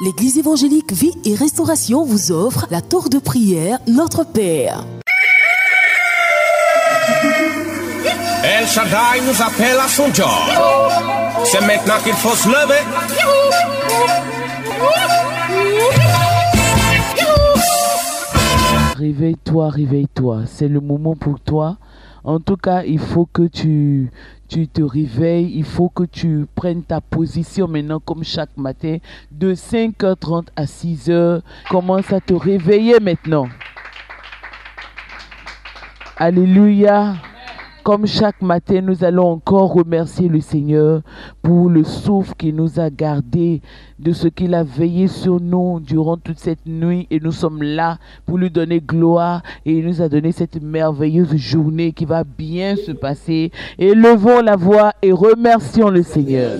L'église évangélique Vie et Restauration vous offre la tour de prière Notre Père. El Shaddai nous appelle à son job. C'est maintenant qu'il faut se lever. Réveille-toi, réveille-toi. C'est le moment pour toi. En tout cas, il faut que tu te réveilles. Il faut que tu prennes ta position maintenant comme chaque matin. De 5h30 à 6h. Commence à te réveiller maintenant. Alléluia. Comme chaque matin, nous allons encore remercier le Seigneur pour le souffle qu'il nous a gardé, de ce qu'il a veillé sur nous durant toute cette nuit. Et nous sommes là pour lui donner gloire. Et il nous a donné cette merveilleuse journée qui va bien se passer. Élevons la voix et remercions le Seigneur.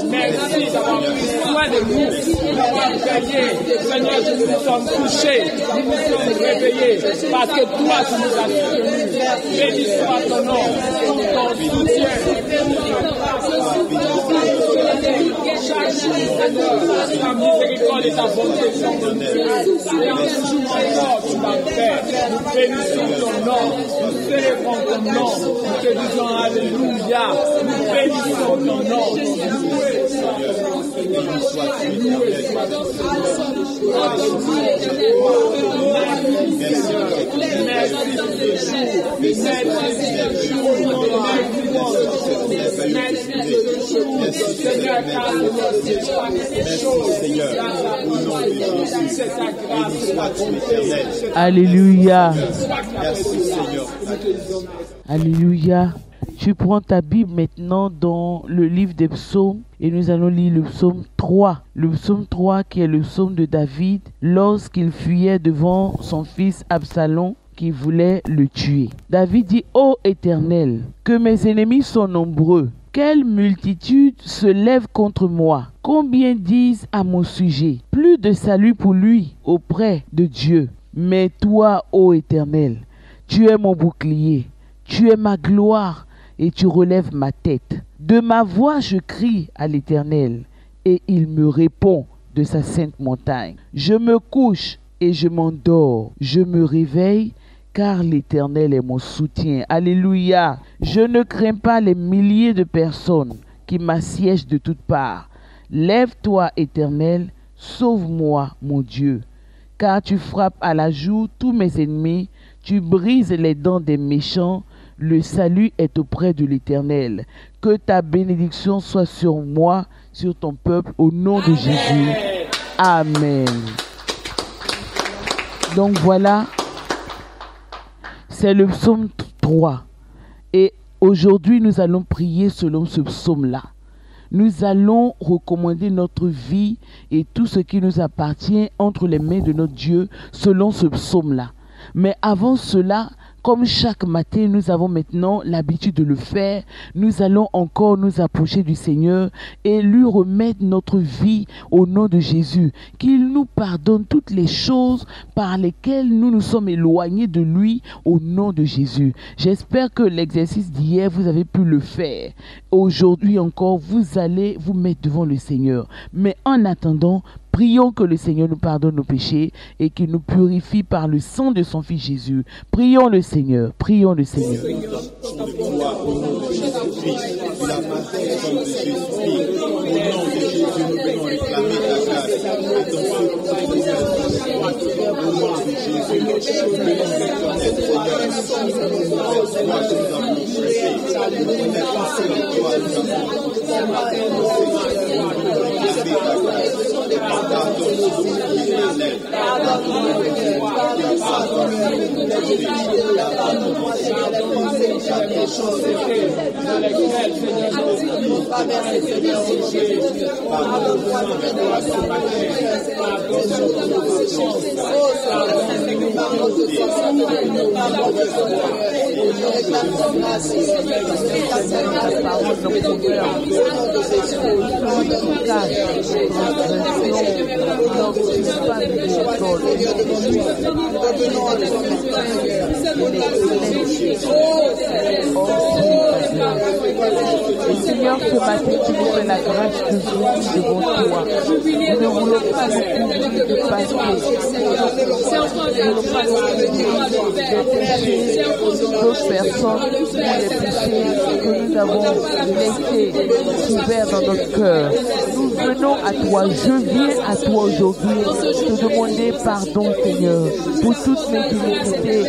Merci d'avoir pris soin de nous, d'avoir veillé. Seigneur, nous nous sommes couchés, nous nous sommes réveillés, parce que toi, tu nous as soutenus. Béni soit ton nom, pour ton soutien. Chaque jour, Seigneur, ta miséricorde et ta bonté sont de nous. Et en ce jour encore, tu l'as fait. Nous bénissons ton nom, nous célébrons ton nom, nous te disons Alléluia, nous bénissons ton nom. Alléluia. Alléluia. Tu prends ta Bible maintenant dans le livre des psaumes et nous allons lire le psaume 3. Le psaume 3 qui est le psaume de David lorsqu'il fuyait devant son fils Absalom qui voulait le tuer. David dit: Ô Éternel, que mes ennemis sont nombreux. Quelle multitude se lève contre moi. Combien disent à mon sujet: plus de salut pour lui auprès de Dieu. Mais toi, ô Éternel, tu es mon bouclier, tu es ma gloire et tu relèves ma tête. De ma voix je crie à l'Éternel et il me répond de sa sainte montagne. Je me couche et je m'endors, je me réveille car l'Éternel est mon soutien. Alléluia. Je ne crains pas les milliers de personnes qui m'assiègent de toutes parts. Lève-toi, Éternel, sauve-moi, mon Dieu, car tu frappes à la joue tous mes ennemis, tu brises les dents des méchants. Le salut est auprès de l'Éternel. Que ta bénédiction soit sur moi, sur ton peuple, au nom de Jésus. Amen. Donc voilà, c'est le psaume 3. Et aujourd'hui, nous allons prier selon ce psaume-là. Nous allons recommander notre vie et tout ce qui nous appartient entre les mains de notre Dieu selon ce psaume-là. Mais avant cela, comme chaque matin, nous avons maintenant l'habitude de le faire. Nous allons encore nous approcher du Seigneur et lui remettre notre vie au nom de Jésus. Qu'il nous pardonne toutes les choses par lesquelles nous nous sommes éloignés de lui au nom de Jésus. J'espère que l'exercice d'hier, vous avez pu le faire. Aujourd'hui encore, vous allez vous mettre devant le Seigneur. Mais en attendant, Prions que le Seigneur nous pardonne nos péchés et qu'il nous purifie par le sang de son Fils Jésus. Prions le Seigneur, prions le Seigneur. Seigneur, ce matin, tu nous fais la grâce de venir devant toi. Nous ne voulons pas nous couvrir de passer. Nous ne voulons pas nous couvrir d'autres personnes pour les péchés que nous avons laissés ouverts dans notre cœur. Nous venons à toi. Je viens à toi aujourd'hui te demander pardon, Seigneur, pour toutes mes iniquités,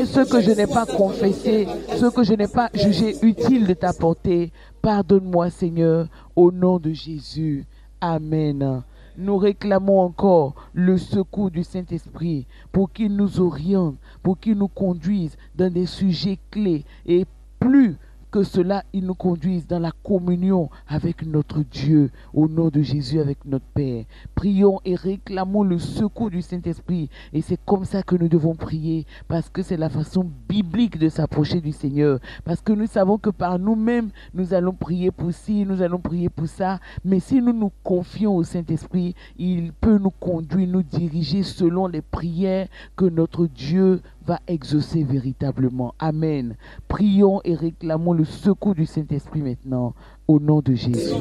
ce que je n'ai pas confessé, ce que je n'ai pas jugé utile de t'apporter. Pardonne-moi, Seigneur, au nom de Jésus. Amen. Nous réclamons encore le secours du Saint-Esprit pour qu'il nous oriente, pour qu'il nous conduise dans des sujets clés et plus que cela, il nous conduise dans la communion avec notre Dieu, au nom de Jésus, avec notre Père. Prions et réclamons le secours du Saint-Esprit. Et c'est comme ça que nous devons prier, parce que c'est la façon biblique de s'approcher du Seigneur. Parce que nous savons que par nous-mêmes, nous allons prier pour ci, nous allons prier pour ça. Mais si nous nous confions au Saint-Esprit, il peut nous conduire, nous diriger selon les prières que notre Dieu va exaucer véritablement. Amen. Prions et réclamons le secours du Saint-Esprit maintenant, au nom de Jésus.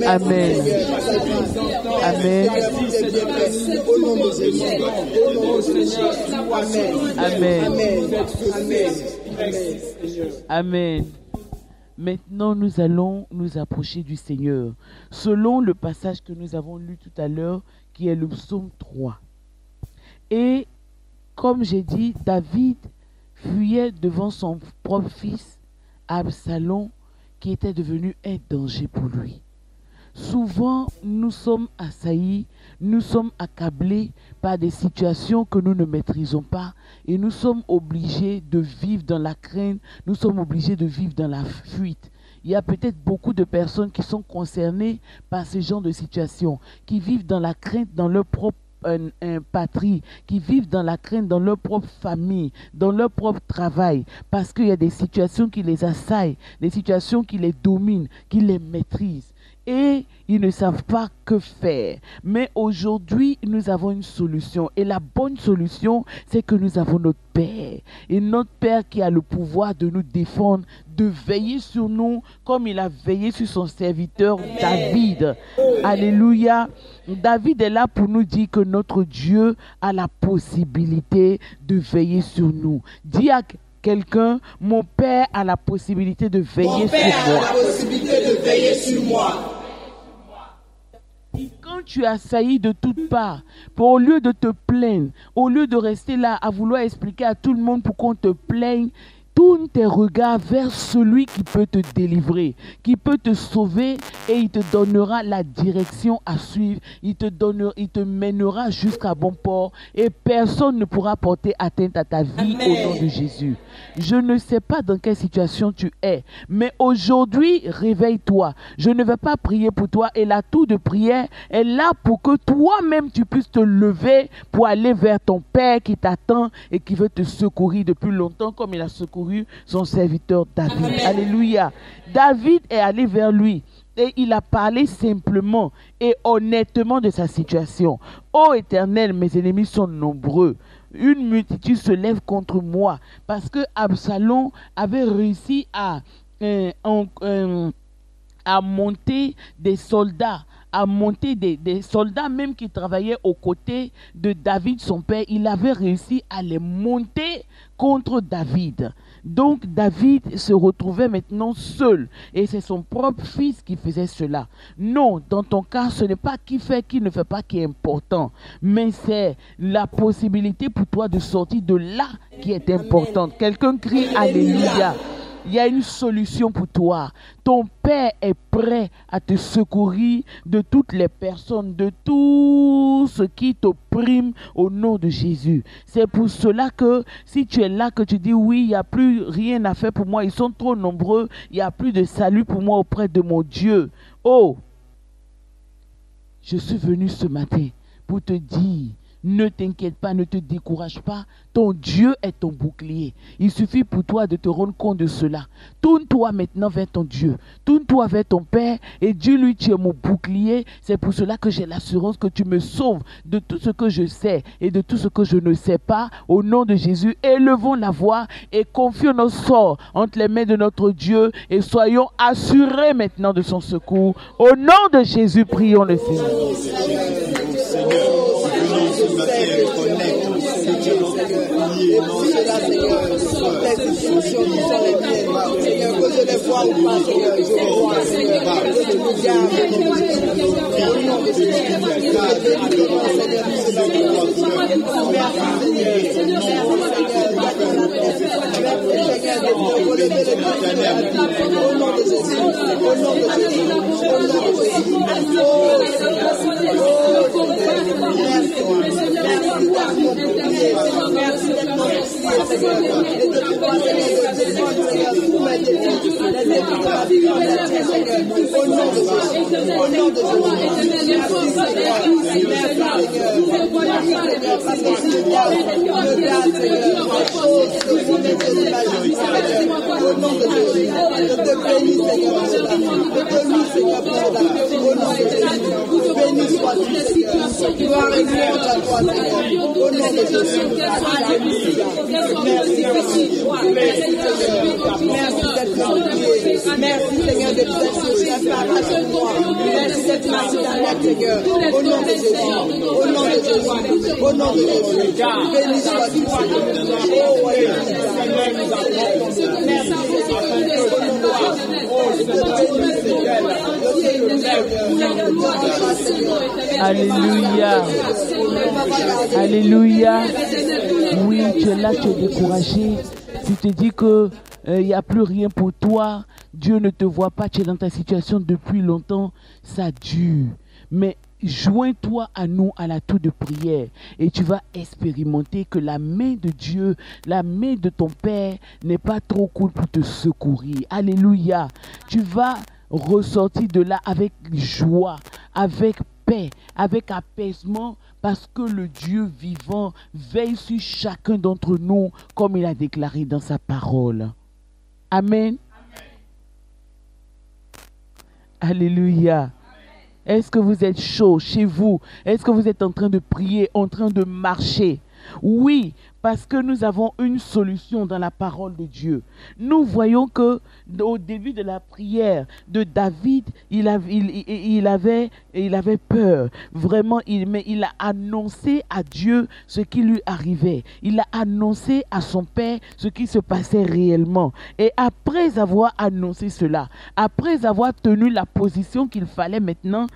Amen. Amen. Amen. Amen. Maintenant, nous allons nous approcher du Seigneur, selon le passage que nous avons lu tout à l'heure, qui est le psaume 3. Et, comme j'ai dit, David fuyait devant son propre fils, Absalom, qui était devenu un danger pour lui. Souvent, nous sommes assaillis, nous sommes accablés par des situations que nous ne maîtrisons pas et nous sommes obligés de vivre dans la crainte, nous sommes obligés de vivre dans la fuite. Il y a peut-être beaucoup de personnes qui sont concernées par ce genre de situation, qui vivent dans la crainte, dans leur propre patrie, qui vivent dans la crainte, dans leur propre famille, dans leur propre travail, parce qu'il y a des situations qui les assaillent, des situations qui les dominent, qui les maîtrisent. Et ils ne savent pas que faire. Mais aujourd'hui, nous avons une solution. Et la bonne solution, c'est que nous avons notre Père. Et notre Père qui a le pouvoir de nous défendre, de veiller sur nous comme il a veillé sur son serviteur David. Alléluia. David est là pour nous dire que notre Dieu a la possibilité de veiller sur nous. Dis à quelqu'un, mon Père a la possibilité de veiller sur moi. Quand tu es assailli de toutes parts, au lieu de te plaindre, au lieu de rester là à vouloir expliquer à tout le monde pourquoi on te plaigne, tourne tes regards vers celui qui peut te délivrer, qui peut te sauver, et il te donnera la direction à suivre. Il te mènera jusqu'à bon port et personne ne pourra porter atteinte à ta vie. Amen. Au nom de Jésus. Je ne sais pas dans quelle situation tu es, mais aujourd'hui, réveille-toi. Je ne vais pas prier pour toi et la tour de prière est là pour que toi-même tu puisses te lever pour aller vers ton Père qui t'attend et qui veut te secourir depuis longtemps comme il a secouru son serviteur David. Amen. Alléluia. David est allé vers lui et il a parlé simplement et honnêtement de sa situation. Ô Éternel, mes ennemis sont nombreux. Une multitude se lève contre moi, parce que Absalom avait réussi à monter des soldats, des soldats même qui travaillaient aux côtés de David, son père. Il avait réussi à les monter contre David. Donc David se retrouvait maintenant seul et c'est son propre fils qui faisait cela. Non, dans ton cas, ce n'est pas qui fait, qui ne fait pas qui est important, mais c'est la possibilité pour toi de sortir de là qui est importante. Quelqu'un crie Alléluia. Il y a une solution pour toi. Ton Père est prêt à te secourir de toutes les personnes, de tout ce qui t'opprime au nom de Jésus. C'est pour cela que si tu es là, que tu dis oui, il n'y a plus rien à faire pour moi, ils sont trop nombreux, il n'y a plus de salut pour moi auprès de mon Dieu. Oh, je suis venu ce matin pour te dire, ne t'inquiète pas, ne te décourage pas. Ton Dieu est ton bouclier. Il suffit pour toi de te rendre compte de cela. Tourne-toi maintenant vers ton Dieu. Tourne-toi vers ton Père et dis-lui, tu es mon bouclier. C'est pour cela que j'ai l'assurance que tu me sauves de tout ce que je sais et de tout ce que je ne sais pas. Au nom de Jésus, élevons la voix et confions nos sorts entre les mains de notre Dieu et soyons assurés maintenant de son secours. Au nom de Jésus, prions le Seigneur. Merci Seigneur de nous être avec moi. Merci d'être Seigneur. Au nom de Jésus. Au nom de Jésus. Au nom de Jésus. Béni sois-tu Seigneur. Oh merci. Alléluia. Alléluia. Oui, tu es là, tu es découragé. Tu te dis que il n'y a plus rien pour toi. Dieu ne te voit pas, tu es dans ta situation depuis longtemps. Ça dure. Mais joins-toi à nous à la tour de prière et tu vas expérimenter que la main de Dieu, la main de ton Père n'est pas trop cool pour te secourir. Alléluia. Tu vas ressortir de là avec joie, avec paix, avec apaisement, parce que le Dieu vivant veille sur chacun d'entre nous, comme il a déclaré dans sa parole. Amen. Alléluia. Est-ce que vous êtes chaud chez vous? Est-ce que vous êtes en train de prier, en train de marcher? Oui, parce que nous avons une solution dans la parole de Dieu. Nous voyons que au début de la prière de David, il avait peur. Vraiment, il a annoncé à Dieu ce qui lui arrivait. Il a annoncé à son père ce qui se passait réellement. Et après avoir annoncé cela, après avoir tenu la position qu'il fallait maintenant,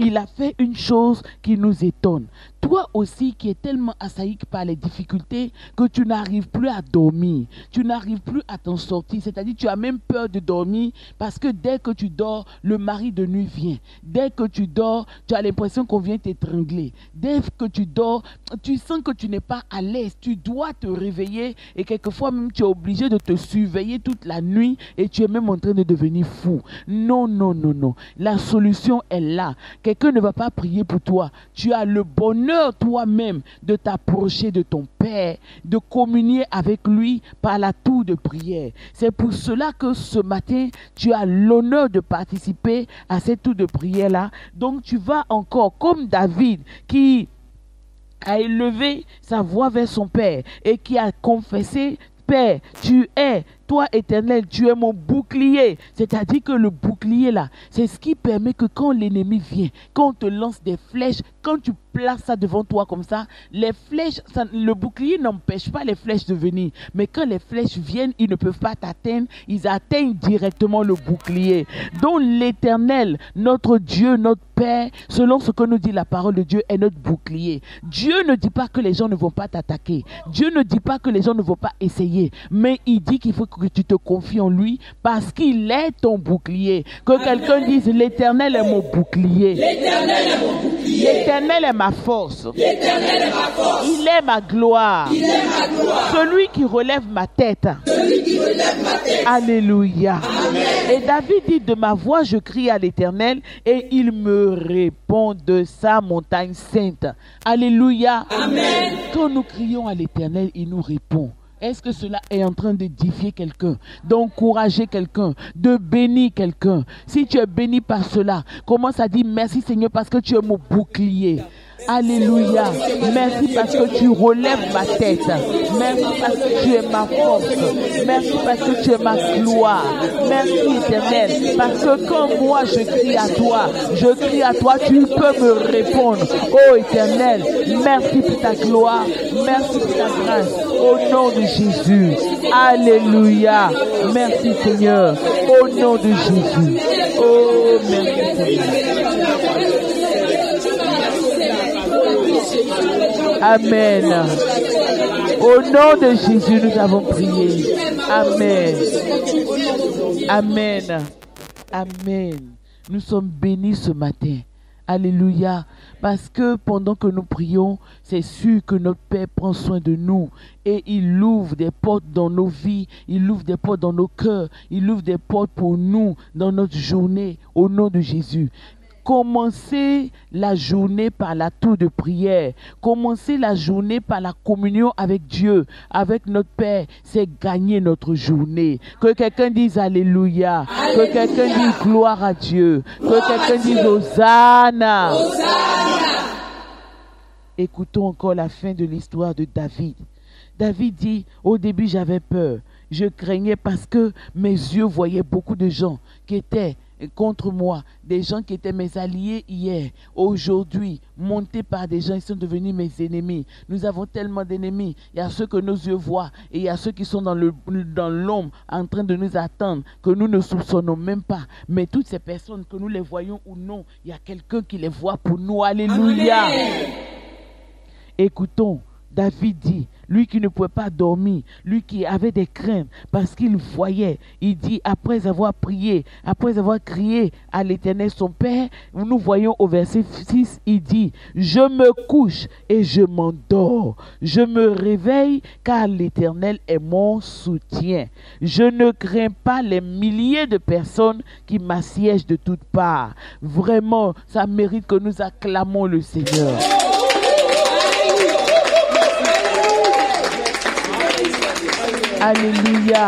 il a fait une chose qui nous étonne. Toi aussi qui es tellement assailli par les difficultés que tu n'arrives plus à dormir, tu n'arrives plus à t'en sortir, c'est-à-dire tu as même peur de dormir parce que dès que tu dors, le mari de nuit vient. Dès que tu dors, tu as l'impression qu'on vient t'étrangler. Dès que tu dors, tu sens que tu n'es pas à l'aise, tu dois te réveiller et quelquefois même tu es obligé de te surveiller toute la nuit et tu es même en train de devenir fou. Non, non, non, non. La solution est là. Quelqu'un ne va pas prier pour toi. Tu as le bonheur toi-même de t'approcher de ton Père, de communier avec lui par la tour de prière. C'est pour cela que ce matin, tu as l'honneur de participer à cette tour de prière-là. Donc tu vas encore, comme David, qui a élevé sa voix vers son Père et qui a confessé: Père, tu es, toi Éternel, tu es mon bouclier. C'est-à-dire que le bouclier là, c'est ce qui permet que quand l'ennemi vient, quand on te lance des flèches, quand tu places ça devant toi comme ça, les flèches, le bouclier n'empêche pas les flèches de venir. Mais quand les flèches viennent, ils ne peuvent pas t'atteindre, ils atteignent directement le bouclier. Donc l'Éternel, notre Dieu, notre Père, selon ce que nous dit la parole de Dieu, est notre bouclier. Dieu ne dit pas que les gens ne vont pas t'attaquer. Dieu ne dit pas que les gens ne vont pas essayer. Mais il dit qu'il faut que tu te confies en lui parce qu'il est ton bouclier. Que quelqu'un dise: l'Éternel est mon bouclier. L'Éternel est mon bouclier. L'Éternel est ma force. L'Éternel est ma force. Il est ma gloire. Il est ma gloire. Celui qui relève ma tête. Celui qui relève ma tête. Alléluia. Amen. Et David dit: de ma voix je crie à l'Éternel et il me répond de sa montagne sainte. Alléluia. Amen. Quand nous crions à l'Éternel, il nous répond. Est-ce que cela est en train d'édifier quelqu'un, d'encourager quelqu'un, de bénir quelqu'un? Si tu es béni par cela, commence à dire: merci Seigneur parce que tu es mon bouclier. Alléluia. Merci parce que tu relèves ma tête. Merci parce que tu es ma force. Merci parce que tu es ma gloire. Merci Éternel. Parce que quand moi je crie à toi, tu peux me répondre. Oh Éternel, merci pour ta gloire. Merci pour ta grâce. Au nom de Jésus. Alléluia. Merci Seigneur. Au nom de Jésus. Oh, merci Seigneur. Amen. Au nom de Jésus, nous avons prié. Amen. Amen. Amen. Nous sommes bénis ce matin. Alléluia. Parce que pendant que nous prions, c'est sûr que notre Père prend soin de nous. Et il ouvre des portes dans nos vies. Il ouvre des portes dans nos cœurs. Il ouvre des portes pour nous dans notre journée. Au nom de Jésus. Commencez la journée par la tour de prière. Commencez la journée par la communion avec Dieu, avec notre Père. C'est gagner notre journée. Que quelqu'un dise Alléluia. Alléluia. Que quelqu'un dise gloire à Dieu. Que quelqu'un dise Hosanna. Hosanna. Écoutons encore la fin de l'histoire de David. David dit: au début j'avais peur. Je craignais parce que mes yeux voyaient beaucoup de gens qui étaient contre moi, des gens qui étaient mes alliés hier, aujourd'hui, montés par des gens qui sont devenus mes ennemis. Nous avons tellement d'ennemis. Il y a ceux que nos yeux voient et il y a ceux qui sont dans l'ombre en train de nous attendre, que nous ne soupçonnons même pas. Mais toutes ces personnes, que nous les voyons ou non, il y a quelqu'un qui les voit pour nous. Alléluia. Amen. Écoutons David dit, lui qui ne pouvait pas dormir, lui qui avait des craintes parce qu'il voyait, il dit, après avoir prié, après avoir crié à l'Éternel son Père, nous voyons au verset 6, il dit, je me couche et je m'endors, je me réveille car l'Éternel est mon soutien. Je ne crains pas les milliers de personnes qui m'assiègent de toutes parts. Vraiment, ça mérite que nous acclamons le Seigneur. Alléluia.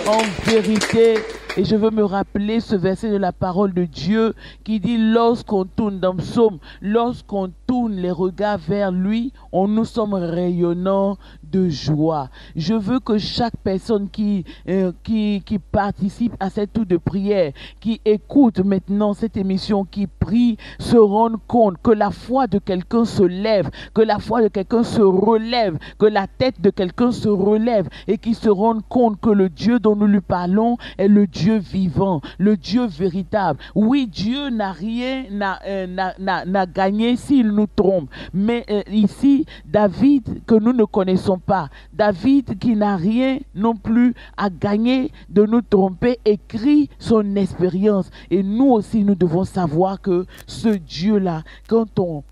En vérité, et je veux me rappeler ce verset de la parole de Dieu qui dit, lorsqu'on tourne dans le psaume, lorsqu'on tourne les regards vers lui, nous sommes rayonnants de joie. Je veux que chaque personne qui participe à cette tour de prière, qui écoute maintenant cette émission, qui prie, se rende compte que la foi de quelqu'un se lève, que la foi de quelqu'un se relève, que la tête de quelqu'un se relève et qui se rende compte que le Dieu dont nous lui parlons est le Dieu vivant, le Dieu véritable. Oui, Dieu n'a rien n'a gagné s'il nous trompe. Mais ici, David, que nous ne connaissons pas, David qui n'a rien non plus à gagner de nous tromper, écrit son expérience. Et nous aussi, nous devons savoir que ce Dieu-là, quand on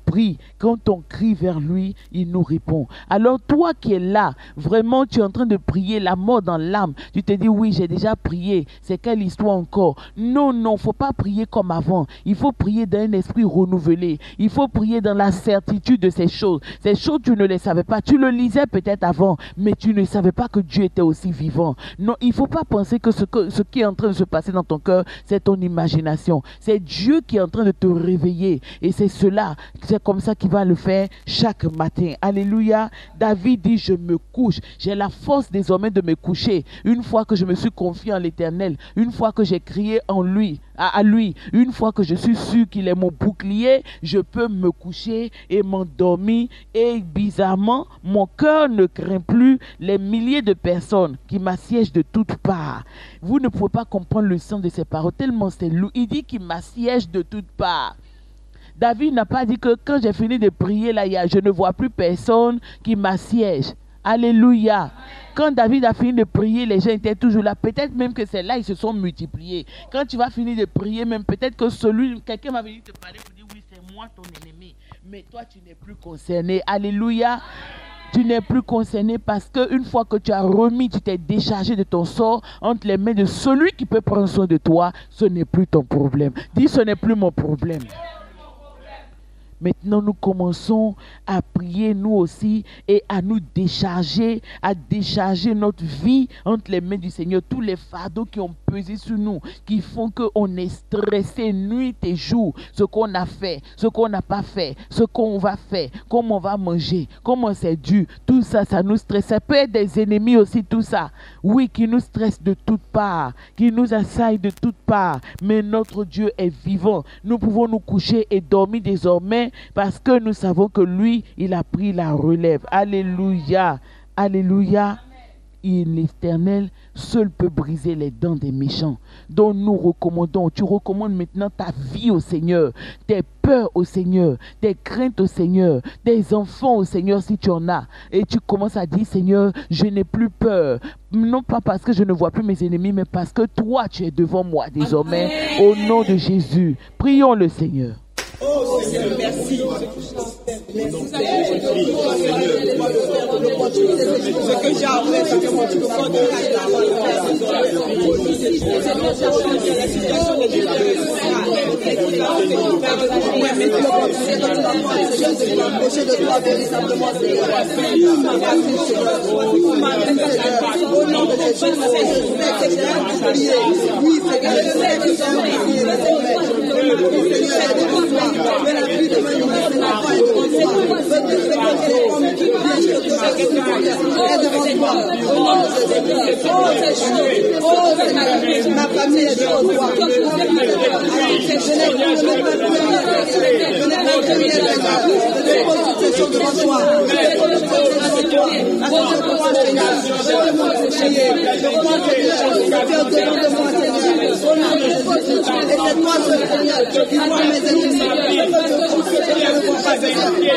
prie, quand on crie vers lui, il nous répond. Alors toi qui es là, vraiment tu es en train de prier la mort dans l'âme, tu te dis oui, j'ai déjà prié, c'est quelle histoire encore? Non, non, il ne faut pas prier comme avant. Il faut prier dans un esprit renouvelé. Il faut prier dans la certitude de ces choses. Ces choses, tu ne les savais pas. Tu le lisais peut-être avant, mais tu ne savais pas que Dieu était aussi vivant. Non, il ne faut pas penser que ce qui est en train de se passer dans ton cœur, c'est ton imagination. C'est Dieu qui est en train de te réveiller. Et c'est comme ça qu'il va le faire chaque matin. Alléluia. David dit, je me couche. J'ai la force désormais de me coucher. Une fois que je me suis confié en l'Éternel, une fois que j'ai crié à lui, une fois que je suis sûr qu'il est mon bouclier, je peux me coucher et m'endormir. Et bizarrement, mon cœur ne craint plus les milliers de personnes qui m'assiègent de toutes parts. Vous ne pouvez pas comprendre le sens de ces paroles, tellement c'est lourd. Il dit qu'il m'assiège de toutes parts. David n'a pas dit que quand j'ai fini de prier, là, je ne vois plus personne qui m'assiège. Alléluia. Quand David a fini de prier, les gens étaient toujours là. Peut-être même que c'est là ils se sont multipliés. Quand tu vas finir de prier, même peut-être que quelqu'un va venir te parler pour dire oui, c'est moi ton ennemi. Mais toi, tu n'es plus concerné. Alléluia. Tu n'es plus concerné parce qu'une fois que tu as remis, tu t'es déchargé de ton sort entre les mains de celui qui peut prendre soin de toi, ce n'est plus ton problème. Dis, ce n'est plus mon problème. Maintenant, nous commençons à prier nous aussi et à nous décharger, notre vie entre les mains du Seigneur. Tous les fardeaux qui ont pesé sur nous, qui font qu'on est stressé nuit et jour. Ce qu'on a fait, ce qu'on n'a pas fait, ce qu'on va faire, comment on va manger, comment c'est dur. Tout ça, ça nous stresse. Ça peut être des ennemis aussi, tout ça. Oui, qui nous stressent de toutes parts, qui nous assaillent de toutes parts. Mais notre Dieu est vivant. Nous pouvons nous coucher et dormir désormais parce que nous savons que lui, il a pris la relève. Alléluia. Alléluia. L'Éternel seul peut briser les dents des méchants. Donc nous recommandons, tu recommandes maintenant ta vie au Seigneur, tes peurs au Seigneur, tes craintes au Seigneur, tes enfants au Seigneur si tu en as. Et tu commences à dire, Seigneur, je n'ai plus peur. Non pas parce que je ne vois plus mes ennemis, mais parce que toi, tu es devant moi désormais. Au nom de Jésus, prions le Seigneur. Oh Seigneur, merci. Ce que j'ai appris, c'est que moi, tu peux pas ma famille est devant toi.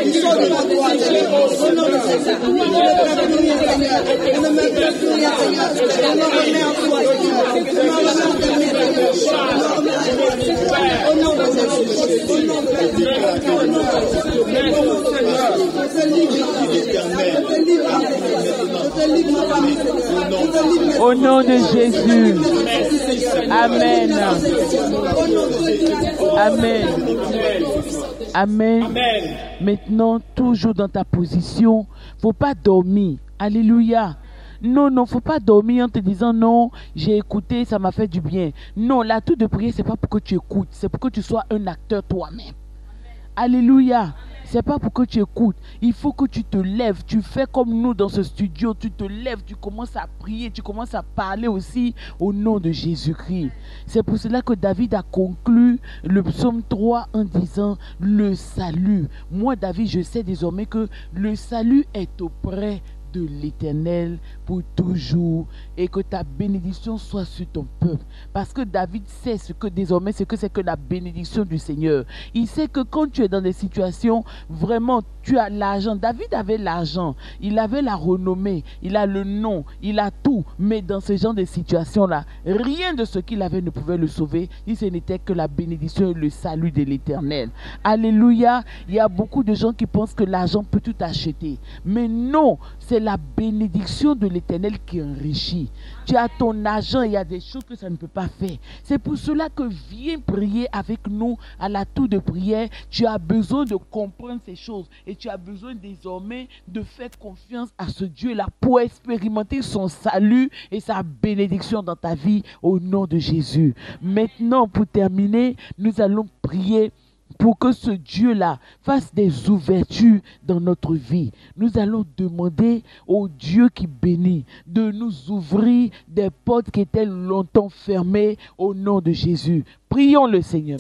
Ils sont devant toi, Seigneur. Au nom de Jésus. Nous ne mettons plus rien, Seigneur. Nous ne mettons plus rien, Seigneur. Nous nous remettons en toi, Seigneur. Nous nous remettons en toi, Seigneur. Au nom de Jésus. Au nom de Jésus. Au nom de Jésus. Je te livre, Seigneur. Au nom de Jésus. Amen. Amen. Amen. Maintenant, toujours dans ta position, faut pas dormir. Alléluia. Non, non, faut pas dormir en te disant non, j'ai écouté, ça m'a fait du bien. Non, l'acte de prière, c'est pas pour que tu écoutes, c'est pour que tu sois un acteur toi-même. Alléluia. C'est pas pour que tu écoutes. Il faut que tu te lèves. Tu fais comme nous dans ce studio. Tu te lèves, tu commences à prier, tu commences à parler aussi au nom de Jésus-Christ. C'est pour cela que David a conclu le psaume 3 en disant le salut. Moi, David, je sais désormais que le salut est auprès de l'Éternel pour toujours et que ta bénédiction soit sur ton peuple. Parce que David sait ce que désormais c'est que la bénédiction du Seigneur. Il sait que quand tu es dans des situations, vraiment tu as l'argent. David avait l'argent, il avait la renommée, il a le nom, il a tout. Mais dans ce genre de situations-là, rien de ce qu'il avait ne pouvait le sauver si ce n'était que la bénédiction et le salut de l'Éternel. Alléluia. Il y a beaucoup de gens qui pensent que l'argent peut tout acheter. Mais non, c'est la bénédiction de l'Éternel qui enrichit. Tu as ton argent, il y a des choses que ça ne peut pas faire. C'est pour cela que viens prier avec nous à la tour de prière. Tu as besoin de comprendre ces choses et tu as besoin désormais de faire confiance à ce Dieu-là pour expérimenter son salut et sa bénédiction dans ta vie au nom de Jésus. Maintenant, pour terminer, nous allons prier pour que ce Dieu-là fasse des ouvertures dans notre vie. Nous allons demander au Dieu qui bénit de nous ouvrir des portes qui étaient longtemps fermées au nom de Jésus. Prions le Seigneur.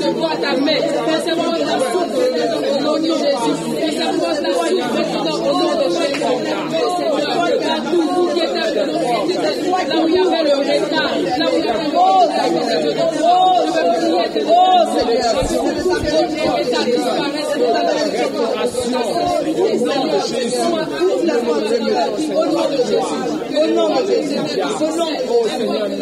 de voir ta main, recevoir la soupe au nom de Jésus, recevoir la soupe maintenant au nom de Jésus. Seigneur, partout où il y avait là où il y avait le retard, là où il y avait le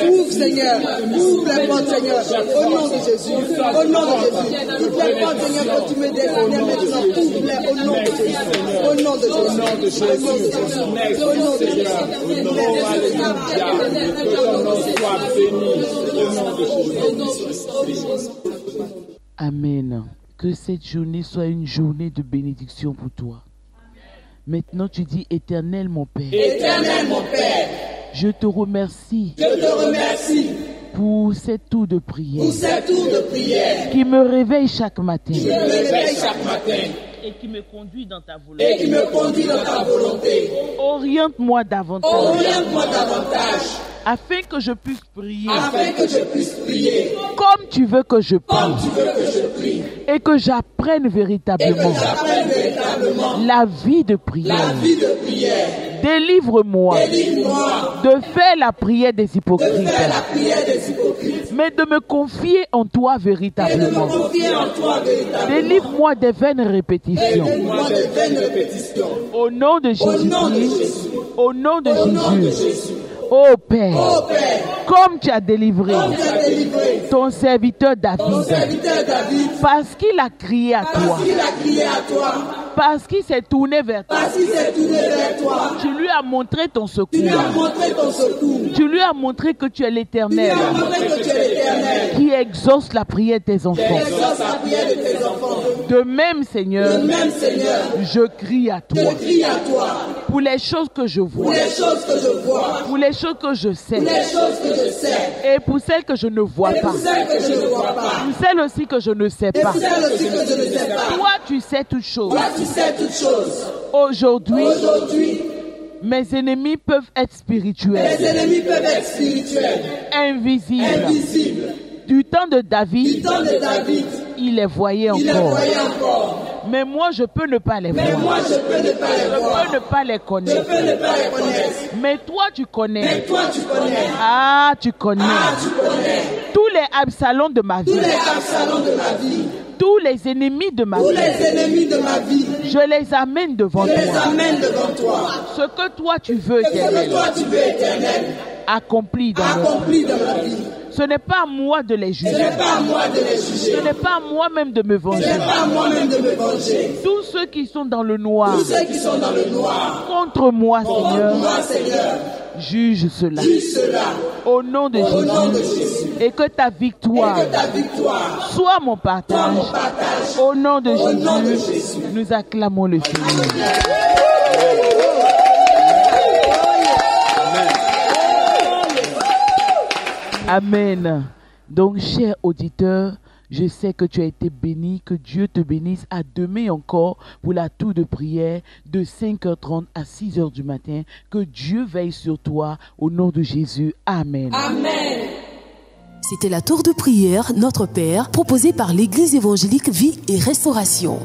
ouvre Seigneur, ouvre les portes Seigneur, au nom de Jésus, au nom de Jésus, toutes les portes Seigneur que tu me désignes maintenant, ouvre-les au nom de Jésus, au nom de Jésus, au nom de Jésus, Amen. Que cette journée soit une journée de bénédiction pour toi. Maintenant, tu dis Éternel mon Père. Éternel mon Père. Je te remercie. Je te remercie. Pour cette tour de prière. Pour cette tour de prière. Qui me réveille chaque matin. Qui me réveille chaque matin. Et qui me conduit dans ta volonté. Et qui me conduit dans ta volonté. Oriente-moi davantage. Oriente-moi davantage. Afin que je puisse prier. Afin que je puisse prier. Comme tu veux que je prie. Comme tu veux que je prie. Et que j'apprenne véritablement. La vie de prière. La vie de prière. Délivre-moi. Délivre-moi. De faire la prière des hypocrites. De faire la prière des hypocrites. Mais de me confier en toi véritablement. Et de me confier en toi véritablement. Délivre-moi des vaines répétitions. Délivre-moi des vaines répétitions. Au nom de Jésus. Au nom de Jésus. Ô Père, comme tu as délivré ton serviteur David, parce qu'il a crié à toi, parce qu'il s'est tourné vers toi, tu lui as montré ton secours, tu lui as montré que tu es l'Éternel, qui exauce la prière de tes enfants. De même, Seigneur, je crie à toi. Pour les choses que je vois. Pour les choses que je vois. Pour les choses que je sais. Pour les choses que je sais. Et pour celles que je ne vois Et pas. pour celles que je ne vois pas. Pour celles aussi que je ne sais Et pas. pour celles aussi que je ne sais pas. Toi, tu sais toutes choses. Toi, tu sais toutes choses. Aujourd'hui, Aujourd'hui, mes ennemis peuvent être spirituels, les ennemis peuvent être spirituels, invisibles. invisibles. Du temps de Du David, temps de David, il les voyait il les encore. voyait encore. Mais moi, je peux ne pas les Mais voir. moi, je peux ne pas les Je voir. peux ne pas les Je connaître. peux ne pas les connaître. Mais toi, tu Mais connais. toi, tu connais. Ah, tu connais. Ah, tu connais. Tous les Absalons de ma Tous vie. les absalons de ma vie, Tous les ennemis de ma tous vie. les ennemis de ma vie, Je les amène devant je les toi. amène devant toi. Ce que toi, tu veux, Ce que Éternel, toi, tu veux, Éternel, accompli dans mon vie. accompli dans ma vie. Ce n'est pas à moi de les Ce juger. n'est pas à moi de les Ce juger. n'est pas à moi-même de me Ce venger. n'est pas à moi-même de me venger. Tous ceux qui sont dans le noir Tous ceux qui sont dans le noir, contre moi, Seigneur, moi, Seigneur, juge cela. dis cela Au nom de au nom de Jésus. Jésus. Et que ta victoire Que ta victoire soit mon partage. mon partage. Au nom de Au nom de Jésus, Jésus. nous acclamons le Seigneur. Amen. Donc, cher auditeur, je sais que tu as été béni, que Dieu te bénisse. À demain encore pour la tour de prière de 5h30 à 6h du matin. Que Dieu veille sur toi au nom de Jésus. Amen. Amen. C'était la tour de prière Notre Père, proposée par l'Église évangélique Vie et Restauration.